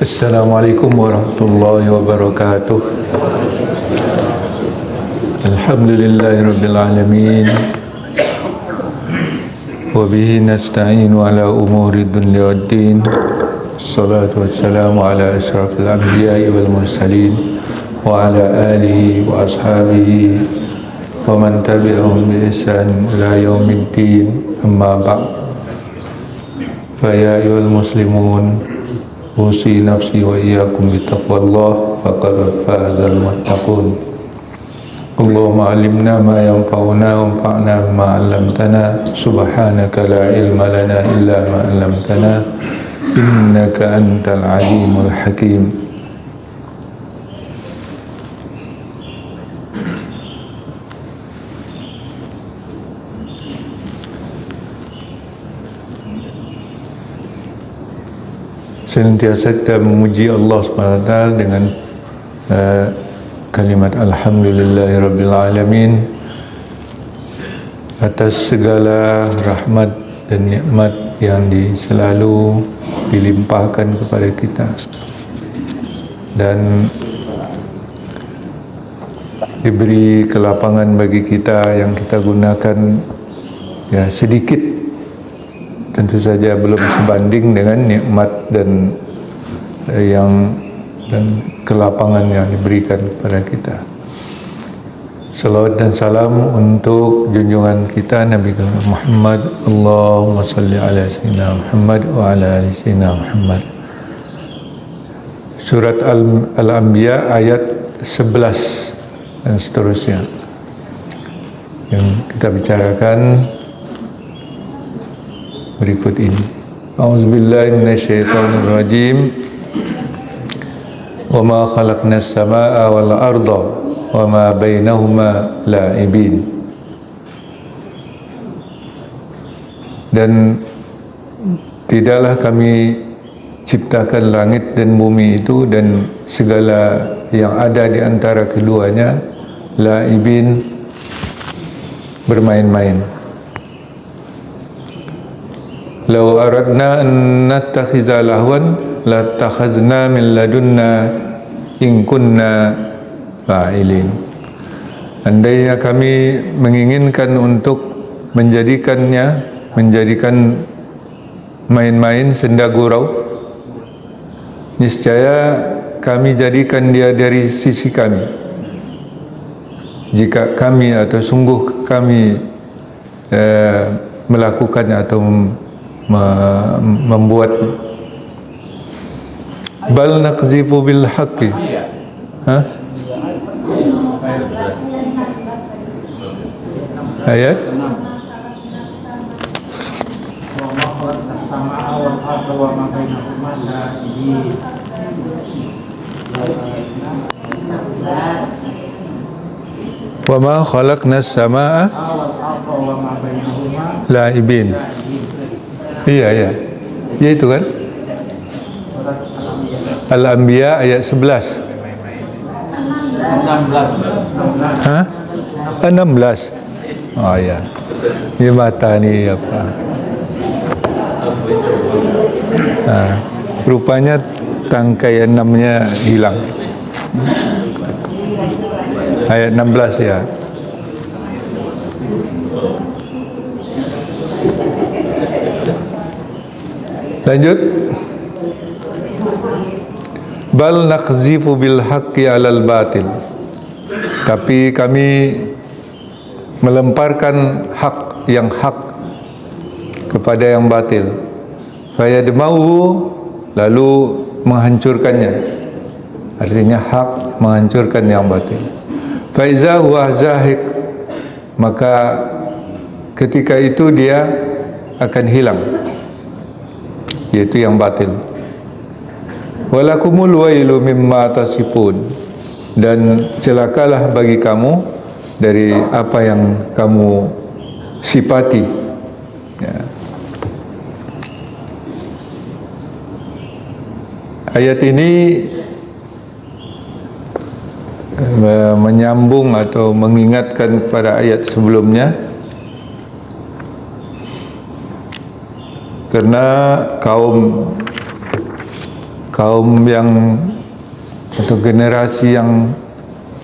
Assalamualaikum warahmatullahi wabarakatuh. Alhamdulillahirabbil alamin. Wa bihi nasta'inu ala umuri dunya waddin. Salatu wassalamu ala asyrafil anbiya'i wal mursalin wa ala alihi wa ashabihi wa man tabi'ahum bi ihsan ila yaumiddin. Amma ba'd. Fa ya ayyuhal muslimun, usi nafsi wa iyyakum bittaqwallah faqad fazal muttaqun. Allahumma alimna ma yanfa'una wanfa'na bima 'allamtana. Subhanaka la ilma lana illa ma 'allamtana innaka antal alimul hakim. Senantiasa kita memuji Allah SWT dengan kalimat Alhamdulillahirabbil alamin atas segala rahmat dan nikmat yang selalu dilimpahkan kepada kita, dan diberi kelapangan bagi kita yang kita gunakan ya sedikit. Tentu saja belum sebanding dengan nikmat dan kelapangan yang diberikan kepada kita. Salawat dan salam untuk junjungan kita Nabi Muhammad. Allahumma salli ala sayyidina Muhammad wa ala ali sayyidina Muhammad. Surat Al-Anbiya ayat 11 dan seterusnya yang kita bicarakan berikut ini. A'udzubillahi minasyaitonir rajim. Wa ma khalaqnas samaa'a wal arda wa ma bainahuma la'ibin. Dan tidaklah kami ciptakan langit dan bumi itu dan segala yang ada di antara keduanya la'ibin, bermain-main. Law aradna an nattakhidha lahwan latakhazna min ladunna in kunna fa'ilin. Andainya kami menginginkan untuk menjadikan main-main senda gurau, niscaya kami jadikan dia dari sisi kami. Jika kami atau sungguh kami melakukannya atau membuatnya. Bal naqzifu bil haqqi. Ayat wa ma khalaqnas samaa la'ibin. Iya. Ya itu kan? Al-Anbiya ayat 11. 16. Oh ya. Ini mata ni apa? Rupanya tangkai 6-nya hilang. Ayat 16 ya. Lanjut. Bal naqzifu bil haqqi 'alal batil. Tapi kami melemparkan yang hak kepada yang batil. Fayadmauhu, lalu menghancurkannya. Artinya hak menghancurkan yang batil. Faiza huwa zahiq, maka ketika itu dia akan hilang, yaitu yang batil. Walakumul wailu mimma tasifun, dan celakalah bagi kamu dari apa yang kamu sifati. Ya. Ayat ini menyambung atau mengingatkan pada ayat sebelumnya Karena kaum yang atau generasi yang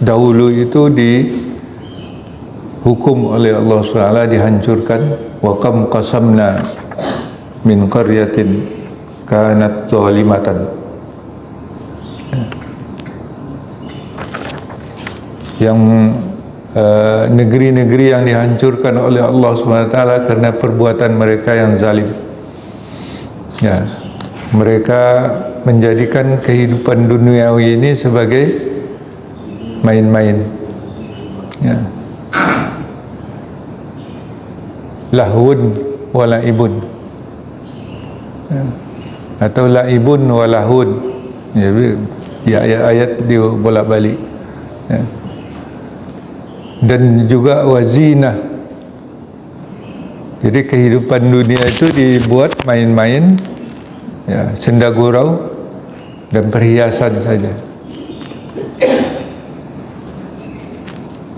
dahulu itu dihukum oleh Allah SWT, dihancurkan. Wa kam qasamna min qaryatin kanat zalimatan. Yang negeri-negeri yang dihancurkan oleh Allah SWT karena perbuatan mereka yang zalim. Ya, mereka menjadikan kehidupan duniawi ini sebagai main-main. Ya. Lahun wa laibun. Ya. Atau laibun wa lahun. Ya, ayat-ayat dibolak-balik. Ya. Dan juga wazina. Jadi kehidupan dunia itu dibuat main-main, ya, senda gurau dan perhiasan saja.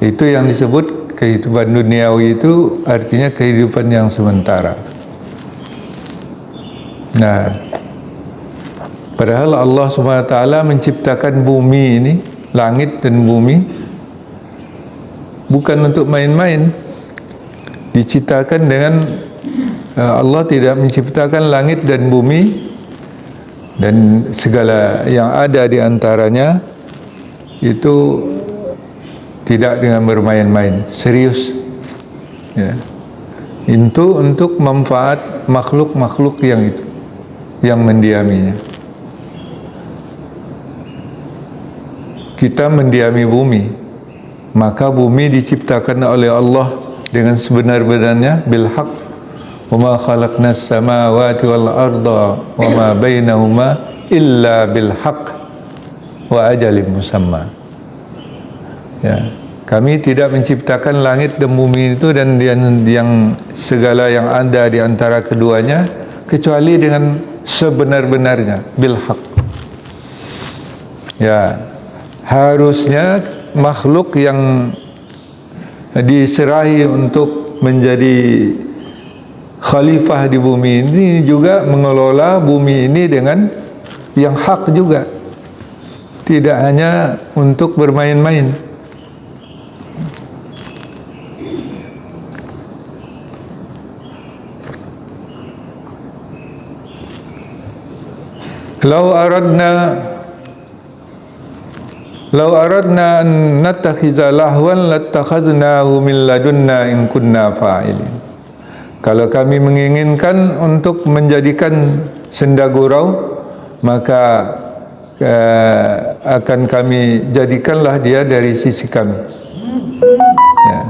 Itu yang disebut kehidupan duniawi, itu artinya kehidupan yang sementara. Nah, padahal Allah SWT menciptakan bumi ini, langit dan bumi, bukan untuk main-main. Diciptakan dengan Allah tidak menciptakan langit dan bumi dan segala yang ada di antaranya itu tidak dengan bermain-main, serius. Ya. Itu untuk manfaat makhluk-makhluk yang itu, yang mendiaminya. Kita mendiami bumi, maka bumi diciptakan oleh Allah dengan sebenar-benarnya, bil haq. Wa ma khalaqnas samawati wal arda wa ma bainahuma illa bil haq wa ajalin musamma. Ya, kami tidak menciptakan langit dan bumi itu dan yang segala yang ada di antara keduanya kecuali dengan sebenar-benarnya, bil haq. Ya, harusnya makhluk yang diserahi untuk menjadi khalifah di bumi ini juga mengelola bumi ini dengan yang hak juga, tidak hanya untuk bermain-main. Lau aradna an nattakhiza lahwan lattakhaznahu min ladunna in kunna fa'ilin. Kalau kami menginginkan untuk menjadikan senda gurau, maka akan kami jadikanlah dia dari sisi kami. Ya.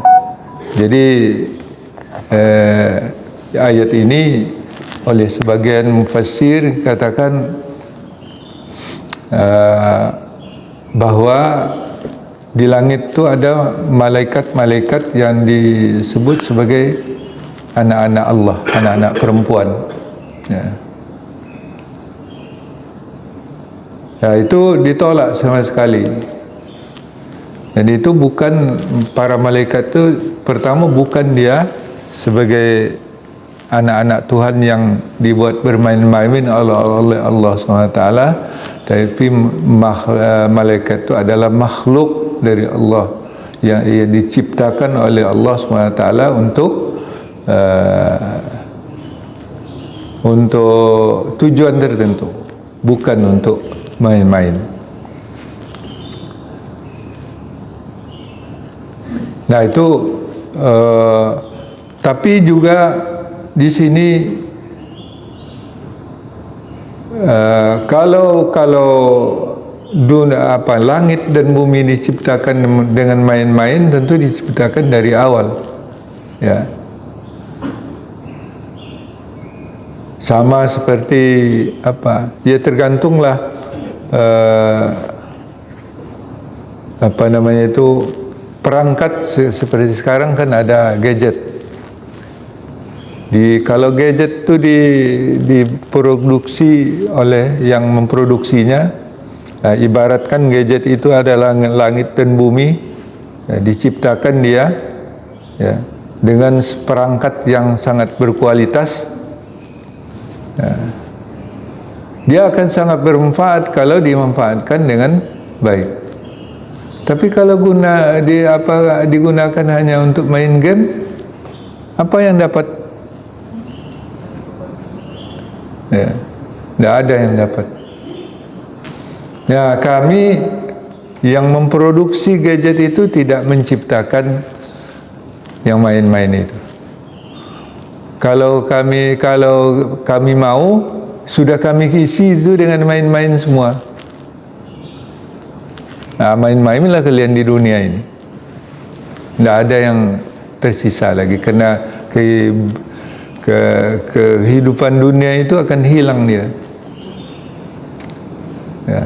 Jadi ayat ini oleh sebagian mufassir katakan bahwa di langit itu ada malaikat-malaikat yang disebut sebagai anak-anak Allah, anak-anak perempuan. Ya. Ya, itu ditolak sama sekali. Jadi itu bukan, para malaikat itu pertama bukan dia sebagai anak-anak Tuhan yang dibuat bermain-main oleh Allah SWT, tapi malaikat itu adalah makhluk dari Allah yang diciptakan oleh Allah SWT untuk tujuan tertentu, bukan untuk main-main. Nah itu, tapi juga di sini kalau langit dan bumi diciptakan dengan main-main, tentu diciptakan dari awal. Ya. Sama seperti apa? Ya tergantunglah apa namanya itu, perangkat seperti sekarang kan ada gadget. Kalau gadget itu diproduksi oleh yang memproduksinya, ibaratkan gadget itu adalah langit dan bumi, diciptakan dia, ya, dengan perangkat yang sangat berkualitas, Dia akan sangat bermanfaat kalau dimanfaatkan dengan baik. Tapi kalau digunakan hanya untuk main game, apa yang dapat? Ya, tidak ada yang dapat. Ya, kami yang memproduksi gadget itu tidak menciptakan yang main-main itu. Kalau kami mau, sudah kami isi itu dengan main-main semua. Nah, main-mainlah kalian di dunia ini. Tidak ada yang tersisa lagi, karena kehidupan dunia itu akan hilang dia. Ya,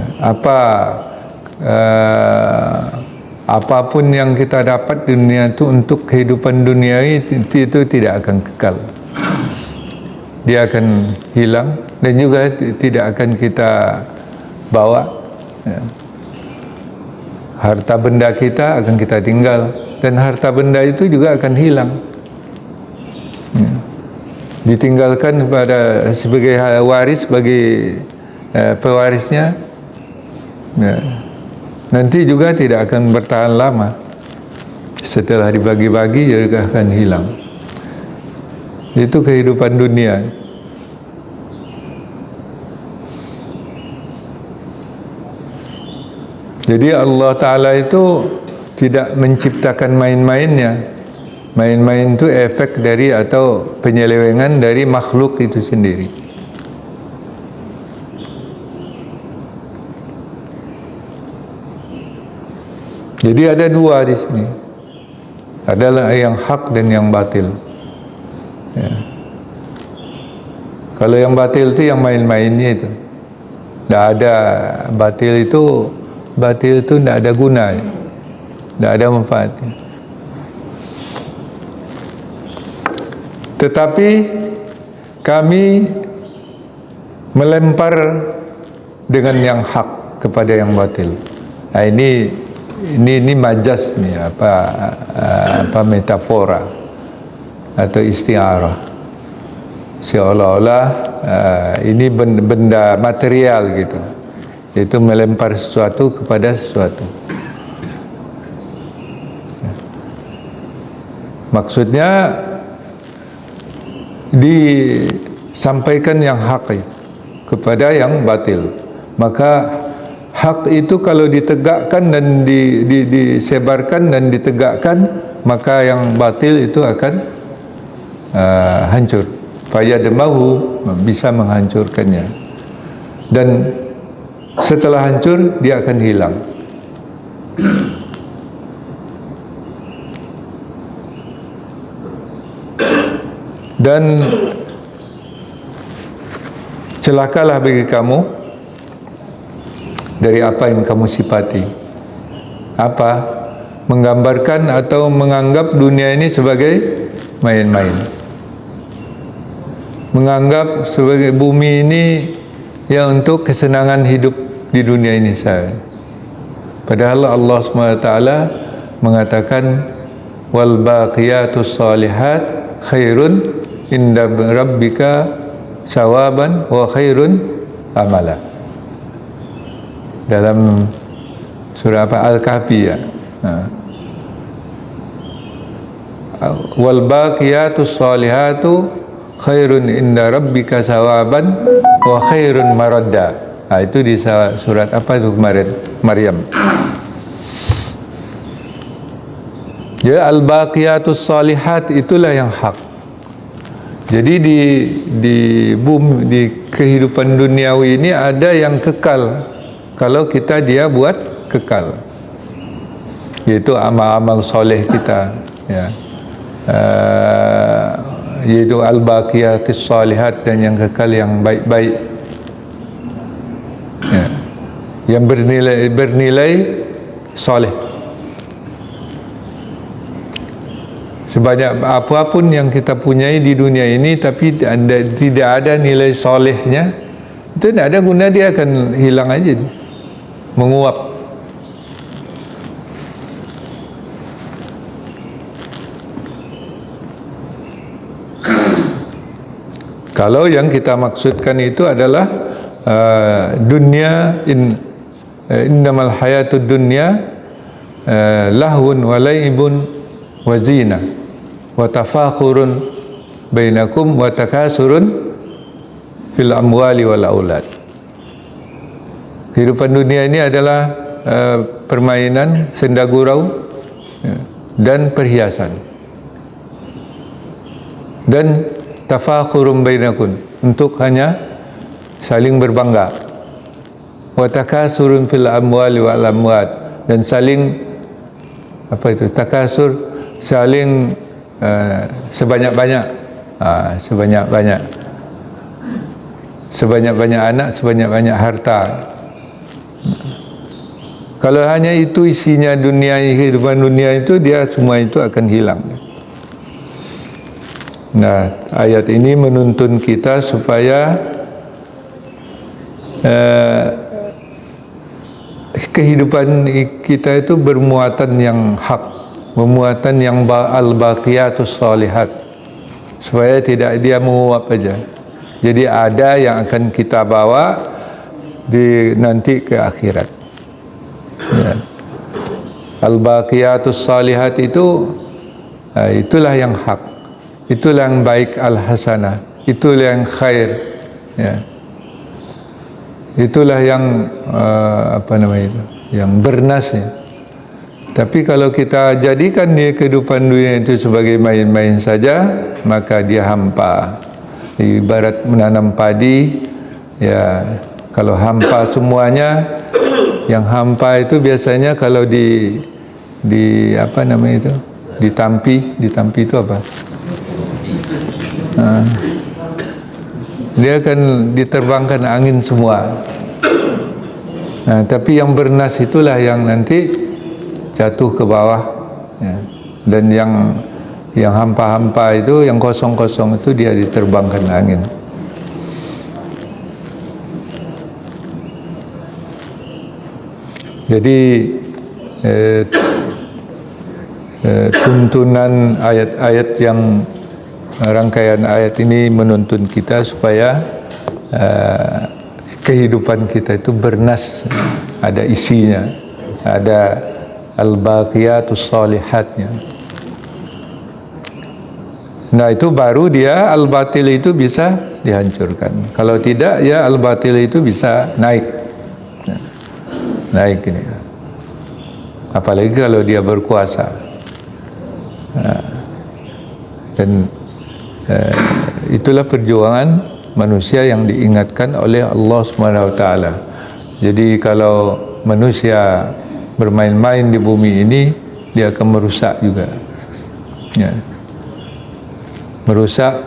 apapun yang kita dapat di dunia itu untuk kehidupan duniawi itu tidak akan kekal. Dia akan hilang dan juga tidak akan kita bawa. Ya. Harta benda kita akan kita tinggal, dan harta benda itu juga akan hilang. Ya. Ditinggalkan pada sebagai waris bagi pewarisnya. Ya. Nanti juga tidak akan bertahan lama. Setelah dibagi-bagi juga akan hilang. Itu kehidupan dunia. Jadi Allah Ta'ala itu tidak menciptakan main-mainnya. Main-main itu efek dari atau penyelewengan dari makhluk itu sendiri. Jadi ada dua di sini. Adalah yang hak dan yang batil. Ya. Kalau yang batil itu yang main-mainnya itu. Tidak ada batil itu tidak ada guna, tidak ada manfaatnya. Tetapi kami melempar dengan yang hak kepada yang batil. Nah, ini majas nih, apa metafora atau istiarah. Seolah-olah ini benda material gitu. Itu melempar sesuatu kepada sesuatu. Maksudnya disampaikan yang hak kepada yang batil. Maka hak itu kalau ditegakkan dan disebarkan dan ditegakkan, maka yang batil itu akan hancur. Fayadmahu, bisa menghancurkannya. Dan setelah hancur, dia akan hilang. Dan celakalah bagi kamu dari apa yang kamu sifati. Apa? Menggambarkan atau menganggap dunia ini sebagai main-main. Menganggap sebagai bumi ini yang untuk kesenangan hidup di dunia ini saja. Padahal Allah SWT mengatakan wal baqiyatus salihat khairun inda rabbika sawaban wa khairun amala. Dalam surah Al-Kahfi ya. Wal baqiyatus salihatu khairun inda rabbika sawaban wa khairun maradda. Nah, itu di surat apa itu kemarin? Maryam. Ya, al-baqiyatus salihat itulah yang hak. Jadi di kehidupan duniawi ini ada yang kekal. Kalau kita dia buat kekal. Yaitu amal-amal soleh kita, ya. Yaitu al-baqiyatus salihat, dan yang kekal yang baik-baik. Ya. Yang bernilai soleh. Sebanyak apapun yang kita punyai di dunia ini, tapi tidak ada nilai solehnya, itu tidak ada guna, dia akan hilang aja, menguap. Kalau yang kita maksudkan itu adalah dunia, innamal hayatud dunya lahun wa laibun wa zina wa tafakhurun bainakum wa takasurun fil amwali wal aulad. Kehidupan dunia ini adalah permainan, senda gurau dan perhiasan, dan tafakhurum bainakum, untuk hanya saling berbangga, wa takasurun fil amwali wal amwat, dan saling takasur, saling sebanyak-banyak anak, sebanyak-banyak harta. Kalau hanya itu isinya dunia, kehidupan dunia itu, dia semua itu akan hilang. Nah, ayat ini menuntun kita supaya kehidupan kita itu bermuatan yang hak, bermuatan yang al-baqiyatus shalihat, supaya tidak dia menguap aja. Jadi ada yang akan kita bawa nanti ke akhirat. Ya. Al-baqiyatus shalihat itu itulah yang hak, itulah yang baik, al-hasanah, itulah yang khair, ya. Itulah yang yang bernas, ya. Tapi kalau kita jadikan dia kehidupan dunia itu sebagai main-main saja, maka dia hampa. Ibarat menanam padi, ya, kalau hampa semuanya. Yang hampa itu biasanya kalau ditampi itu apa? Dia akan diterbangkan angin semua. Nah, tapi yang bernas itulah yang nanti jatuh ke bawah, ya. Dan yang hampa-hampa itu, yang kosong-kosong itu, dia diterbangkan angin. Jadi tuntunan ayat-ayat yang rangkaian ayat ini menuntun kita supaya kehidupan kita itu bernas, ada isinya, ada al-baqiyatus shalihatnya. Nah, itu baru dia al-batil itu bisa dihancurkan. Kalau tidak, ya al-batil itu bisa naik ini. Apalagi kalau dia berkuasa. Dan itulah perjuangan manusia yang diingatkan oleh Allah Subhanahu wa taala. Jadi kalau manusia bermain-main di bumi ini, dia akan merusak juga. Ya. Merusak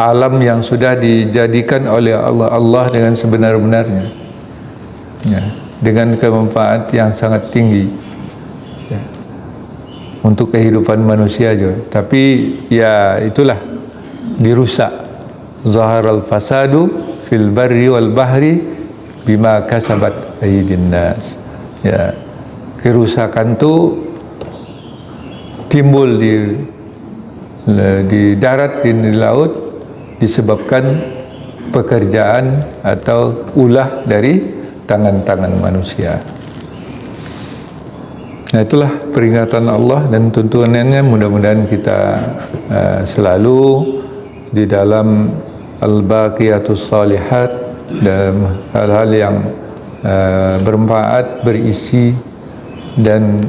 alam yang sudah dijadikan oleh Allah dengan sebenar-benarnya. Ya. Dengan kemanfaat yang sangat tinggi, ya, untuk kehidupan manusia juga. Tapi ya itulah, dirusak. Zaharal fasadu fil barri wal bahri bima kasabat aydin nas. Ya, kerusakan itu timbul di darat, di laut, disebabkan pekerjaan atau ulah dari tangan-tangan manusia. Nah, itulah peringatan Allah dan tuntunannya. Mudah-mudahan kita selalu di dalam al-baqiyatus shalihat, dalam hal-hal yang bermanfaat, berisi, dan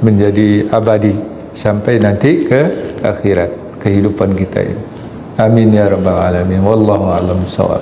menjadi abadi sampai nanti ke akhirat kehidupan kita ini. Amin ya rabbal alamin. Wallahu a'lam bishawab.